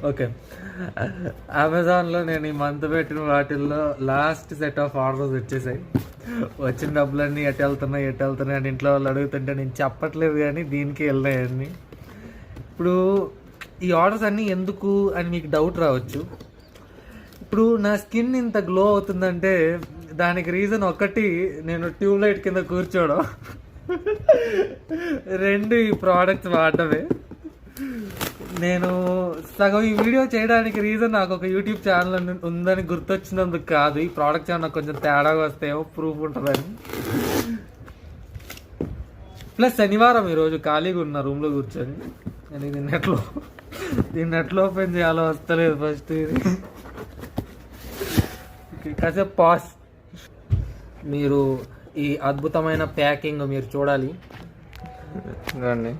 Okay, అమెజాన్లో నేను ఈ మంత్ పెట్టిన వాటిల్లో లాస్ట్ సెట్ ఆఫ్ ఆర్డర్స్ వచ్చేసాయి. వచ్చిన డబ్బులన్నీ ఎటు వెళ్తున్నాయి అని ఇంట్లో వాళ్ళు అడుగుతుంటే నేను చెప్పట్లేదు, కానీ దీనికి వెళ్ళాయండి. ఇప్పుడు ఈ ఆర్డర్స్ అన్నీ ఎందుకు అని మీకు డౌట్ రావచ్చు. ఇప్పుడు నా స్కిన్ ఇంత గ్లో అవుతుందంటే దానికి రీజన్ ఒకటి, నేను ట్యూబ్లైట్ కింద కూర్చోవడం, రెండు ఈ ప్రోడక్ట్స్ వాడటమే. నేను సగం ఈ వీడియో చేయడానికి రీజన్ నాకు ఒక యూట్యూబ్ ఛానల్ ఉందని గుర్తొచ్చినందుకు కాదు, ఈ ప్రోడక్ట్స్ ఏమన్నా కొంచెం తేడాగా వస్తాయేమో ప్రూఫ్ ఉంటుందని. ప్లస్ శనివారం ఈరోజు ఖాళీగా ఉన్న రూమ్లో కూర్చొని నేను దీన్ని నెట్లో ఓపెన్ చేయాలో వస్తలేదు ఫస్ట్. ఇది కాసేపు పాస్. మీరు ఈ అద్భుతమైన ప్యాకింగ్ మీరు చూడాలి. రండి,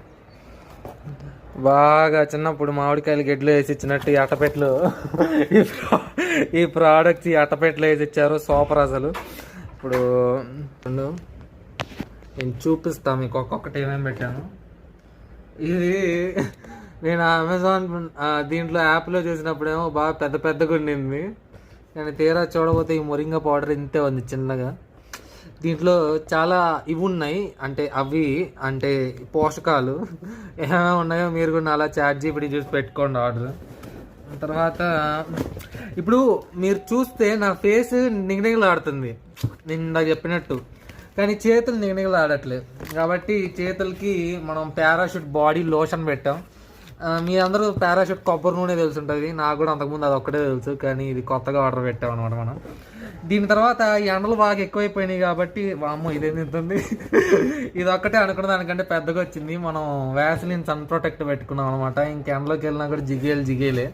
బాగా చిన్నప్పుడు మామిడికాయలు గెడ్లు వేసి ఇచ్చినట్టు ఈ అట్టపెట్లు ఈ ప్రోడక్ట్స్ ఈ అట్టపెట్లు వేసి ఇచ్చారు. సూపర్ అసలు. ఇప్పుడు నేను చూపిస్తాను మీకు ఒక్కొక్కటి ఏమేమి పెట్టాను. ఇది నేను అమెజాన్ దీంట్లో యాప్లో చూసినప్పుడేమో బాగా పెద్దగా ఉండింది, కానీ తీరా చూడబోతే ఈ మొరింగా పౌడర్ ఇంతే ఉంది చిన్నగా. దీంట్లో చాలా ఇవి ఉన్నాయి, అంటే పోషకాలు ఏమేమి ఉన్నాయో మీరు కూడా అలా ChatGPT చూసి పెట్టుకోండి ఆర్డర్. తర్వాత ఇప్పుడు మీరు చూస్తే నా ఫేస్ నిగనిగలాడుతుంది నేను ఇందాక చెప్పినట్టు, కానీ చేతులు నిగనిగలాడట్లేదు. కాబట్టి చేతులకి మనం పారాషూట్ బాడీ లోషన్ పెట్టాం. మీ అందరూ పారాషూట్ కొబ్బరి నూనె తెలుసుంటుంది, నాకు కూడా అంతకుముందు అది ఒక్కటే తెలుసు, కానీ ఇది కొత్తగా ఆర్డర్ పెట్టాం అనమాట మనం. దీని తర్వాత ఈ ఎండలు బాగా ఎక్కువైపోయినాయి కాబట్టి అమ్మో ఇదేం తింటుంది, ఇది ఒక్కటే అనుకున్న దానికంటే పెద్దగా వచ్చింది. మనం వ్యాసలిన్ సన్ ప్రొటెక్ట్ పెట్టుకున్నాం అనమాట. ఇంక ఎండలోకి వెళ్ళినా కూడా జిగేలే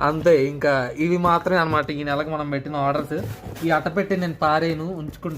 అంతే. ఇంకా ఇవి మాత్రమే అనమాట ఈ నెలకు మనం పెట్టిన ఆర్డర్స్. ఈ అట్టపెట్టి నేను పారేను, ఉంచుకుంటాను.